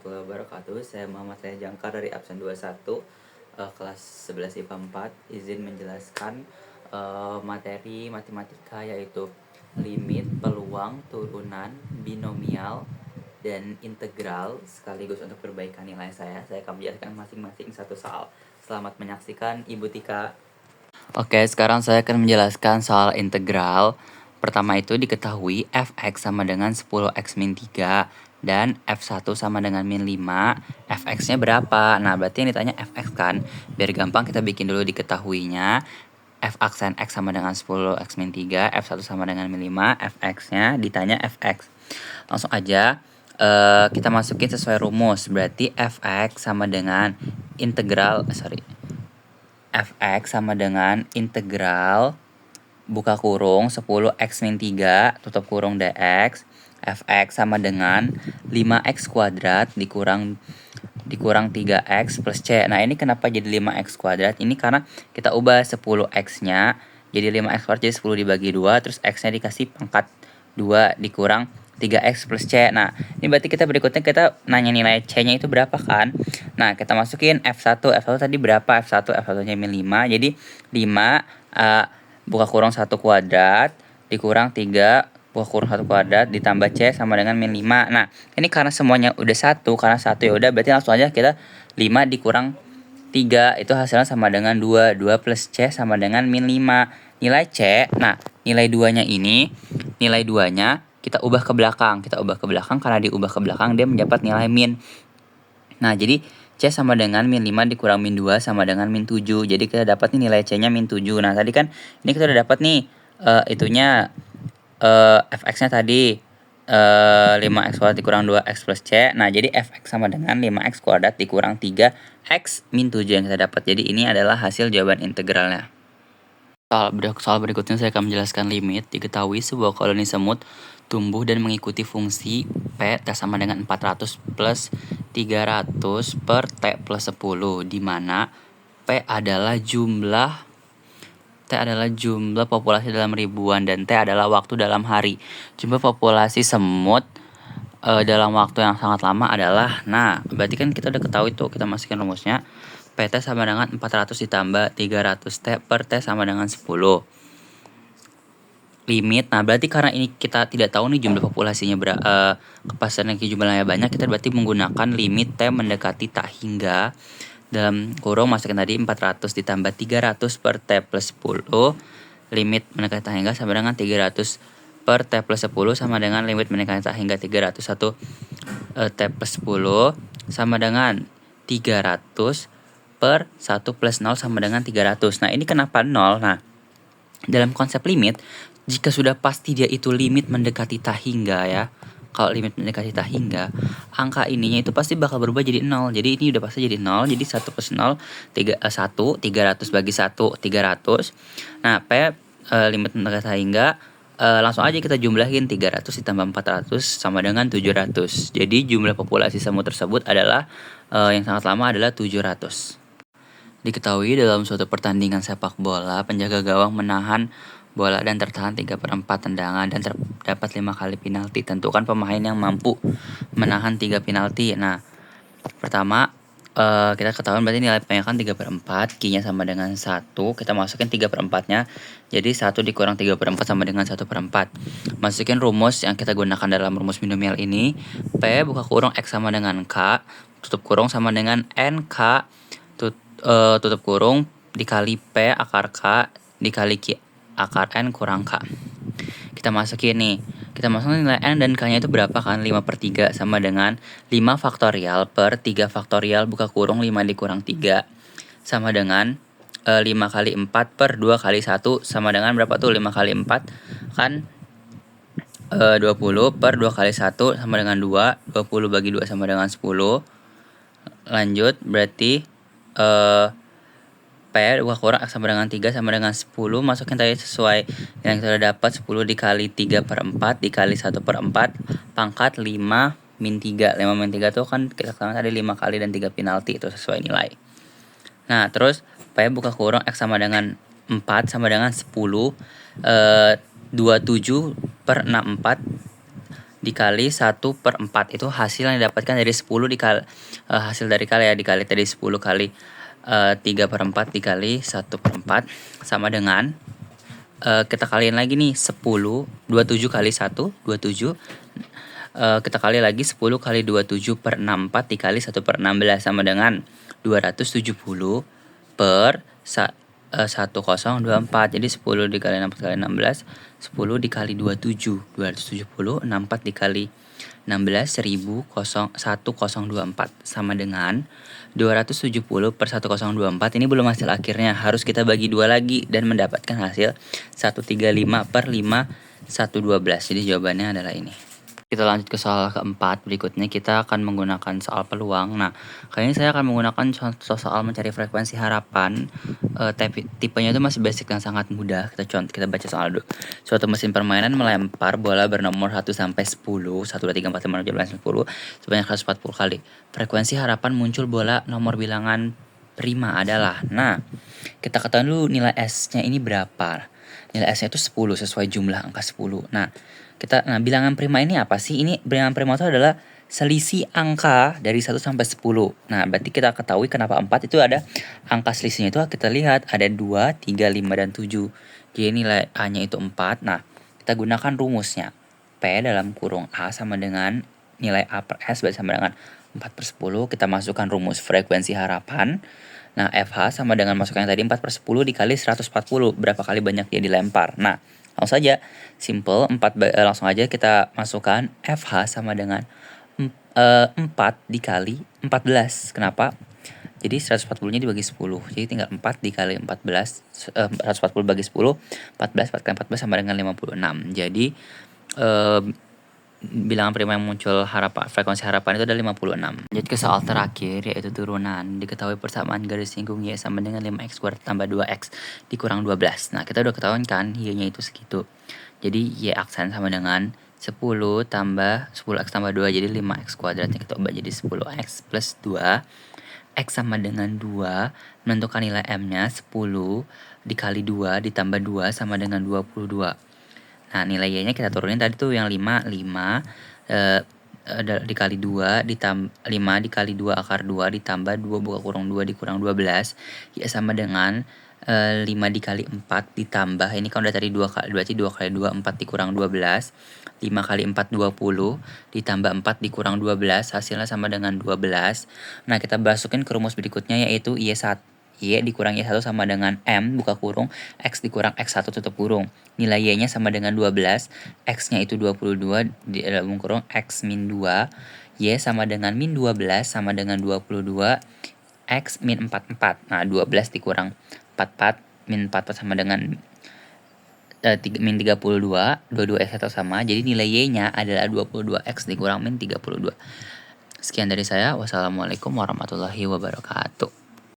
warahmatullahi wabarakatuh. Saya Muhammad Raya Jangkar dari absen 21 kelas 11 IPA 4. Izin menjelaskan materi matematika yaitu limit, peluang, turunan, binomial, dan integral. Sekaligus untuk perbaikan nilai saya akan menjelaskan masing-masing satu soal. Selamat menyaksikan Ibu Tika. Oke, sekarang saya akan menjelaskan soal integral. Pertama itu diketahui fx sama dengan 10x min 3 dan f1 sama dengan min 5. Fx-nya berapa? Nah, berarti yang ditanya fx kan. Biar gampang kita bikin dulu diketahuinya. F aksen x sama dengan 10x min 3, f1 sama dengan min 5, fx-nya ditanya fx. Langsung aja kita masukin sesuai rumus. Berarti fx sama dengan fx sama dengan integral buka kurung 10x min 3 tutup kurung dx. Fx sama dengan 5x kuadrat dikurang 3x plus c. Nah, ini kenapa jadi 5x kuadrat? Ini karena kita ubah 10x-nya jadi 5x kuadrat, jadi 10 dibagi 2, terus x-nya dikasih pangkat 2 dikurang 3x plus c. Nah, ini berarti kita berikutnya kita nanya nilai c-nya itu berapa kan? Nah, kita masukin f1. F1 tadi berapa? F1-nya min 5. Jadi 5 buka kurung 1 kuadrat dikurang 3 buka kurung 1 kuadrat ditambah c sama dengan min 5. Nah, ini karena semuanya udah 1, karena 1 ya udah berarti langsung aja kita 5 dikurang 3 itu hasilnya sama dengan 2. 2 plus c sama dengan min 5. Nilai c, nah nilai 2-nya ini, nilai 2-nya kita ubah ke belakang. Karena diubah ke belakang dia mendapat nilai min. Nah, jadi C sama dengan min 5 dikurang min 2 sama dengan min 7. Jadi kita dapat nih nilai C-nya min 7. Nah, tadi kan ini kita udah dapat nih fx-nya tadi 5x kuadrat dikurang 2x plus c. Nah, jadi fx sama dengan 5x kuadrat dikurang 3x min 7 yang kita dapat. Jadi ini adalah hasil jawaban integralnya. Soal berikutnya saya akan menjelaskan limit. Diketahui sebuah koloni semut tumbuh dan mengikuti fungsi P T sama dengan 400 plus 300 per T plus 10, di mana P adalah jumlah populasi dalam ribuan dan T adalah waktu dalam hari. Jumlah populasi semut dalam waktu yang sangat lama adalah, nah berarti kan kita udah ketahui tuh, kita masukin rumusnya. PT sama dengan 400 ditambah 300 T per T sama dengan 10. Limit, nah berarti karena ini kita tidak tahu nih jumlah populasinya kepastian jumlahnya banyak, kita berarti menggunakan limit T mendekati tak hingga. Dalam kurung masukin tadi 400 ditambah 300 per T plus 10. Limit mendekati tak hingga sama dengan 300 per T plus 10 sama dengan limit mendekati tak hingga 301 T plus 10 sama dengan 300 per 1 plus 0 sama dengan 300. Nah, ini kenapa 0? Nah, dalam konsep limit, jika sudah pasti dia itu limit mendekati tak hingga ya. Kalau limit mendekati tak hingga, angka ininya itu pasti bakal berubah jadi 0. Jadi ini udah pasti jadi 0. Jadi 1 plus 0, 1, 300 bagi 1, 300. Nah, P limit mendekati tak hingga, langsung aja kita jumlahin 300 ditambah 400 sama dengan 700. Jadi jumlah populasi semut tersebut adalah yang sangat lama adalah 700. Diketahui dalam suatu pertandingan sepak bola, penjaga gawang menahan bola dan tertahan 3/4 tendangan dan terdapat 5 kali penalti. Tentukan pemain yang mampu menahan 3 penalti. Nah, pertama kita ketahui berarti nilai P-nya kan 3/4, Q-nya sama dengan 1. Kita masukin 3/4-nya. Jadi 1 dikurang 3/4 sama dengan 1/4. Masukin rumus yang kita gunakan dalam rumus binomial ini. P buka kurung X sama dengan K, tutup kurung sama dengan NK, tutup kurung dikali P akar K dikali Q akar N kurang K. Kita masukin nih. Kita masukin nilai N dan K-nya itu berapa kan? 5/3 sama dengan 5 faktorial per 3 faktorial buka kurung 5 dikurang 3 sama dengan 5 kali 4 per 2 kali 1 sama dengan berapa tuh? 5 kali 4 kan 20 per 2 kali 1 sama dengan 2. 20 bagi 2 sama dengan 10. Lanjut, berarti P buka kurang X sama dengan 3 sama dengan 10. Masukin tadi sesuai yang kita udah dapat, 10 dikali 3/4 dikali 1/4 pangkat 5 min 3. 5 min 3 tuh kan kita ketahui tadi 5 kali dan 3 penalti, itu sesuai nilai. Nah, terus P buka kurung X sama dengan 4 sama dengan 10. 27 per 64 dikali 1/4. Itu hasil yang didapatkan dari 10 dikali hasil dari kali ya, dikali tadi 10 kali 3/4 dikali 1/4 sama dengan kita kaliin lagi nih 27 kali 1 27. Kita kali lagi 10 kali 27/64 dikali 1/16 sama dengan 270 per 1024. Jadi 10 dikali 64 kali 16, 10 dikali 27, 270, 64 dikali 16, 1024 sama dengan 270 per 1024. Ini belum hasil akhirnya, harus kita bagi 2 lagi dan mendapatkan hasil 135 per 5, 112. Jadi jawabannya adalah ini. Kita lanjut ke soal keempat. Berikutnya kita akan menggunakan soal peluang. Nah, kali ini saya akan menggunakan contoh soal mencari frekuensi harapan. Tipenya itu masih basic dan sangat mudah. Kita baca soal dulu. Suatu mesin permainan melempar bola bernomor 1 sampai 10, 1 2 3 4 5 6 7 8 10 sebanyak 140 kali. Frekuensi harapan muncul bola nomor bilangan prima adalah. Nah, kita ketahui dulu nilai S-nya ini berapa. Nilai S-nya itu 10 sesuai jumlah angka 10. Nah, bilangan prima ini apa sih? Ini bilangan prima itu adalah selisih angka dari 1 sampai 10. Nah, berarti kita ketahui kenapa 4 itu ada angka selisihnya itu kita lihat ada 2, 3, 5, dan 7. Jadi nilai A-nya itu 4. Nah, kita gunakan rumusnya. P dalam kurung A sama dengan nilai A per S berarti sama dengan 4/10. Kita masukkan rumus frekuensi harapan. Nah, FH sama dengan masukkan yang tadi 4/10 dikali 140. Berapa kali banyak dia dilempar. Nah, langsung saja, simple, langsung aja kita masukkan FH sama dengan 4 dikali 14. Kenapa? Jadi 140-nya dibagi 10. Jadi tinggal 4 dikali 14, 140 bagi 10, 14 kali 14 sama dengan 56. Jadi bilangan prima yang muncul frekuensi harapan itu ada 56. Lanjut ke soal terakhir, yaitu turunan. Diketahui persamaan garis singgung Y sama dengan 5x kuadrat tambah 2x dikurang 12. Nah, kita udah ketahuan kan Y-nya itu segitu. Jadi Y aksen sama dengan 10 tambah 10x tambah 2, jadi 5x kuadratnya kita ubah jadi 10x plus 2. X sama dengan 2, menentukan nilai M-nya 10 dikali 2 ditambah 2 sama dengan 22. Nah, nilai Y-nya kita turunin tadi tuh yang 5 dikali 2 5 dikali 2 akar 2 ditambah 2 buka kurung 2 dikurang 12. Y sama dengan 5 dikali 4 ditambah, ini kan udah tadi 2 kali, berarti 2 kali 2 4 dikurang 12. 5 kali 4 20 ditambah 4 dikurang 12, hasilnya sama dengan 12. Nah, kita masukin ke rumus berikutnya yaitu Y dikurang Y1 sama dengan M buka kurung X dikurang X1 tutup kurung. Nilai Y-nya sama dengan 12, X-nya itu 22 di dalam kurung X min 2. Y sama dengan min 12 sama dengan 22, X min 44. Nah, 12 dikurang 44 min 44 sama dengan min 32, 22 X1 sama. Jadi nilai Y-nya adalah 22X dikurang min 32. Sekian dari saya. Wassalamualaikum warahmatullahi wabarakatuh.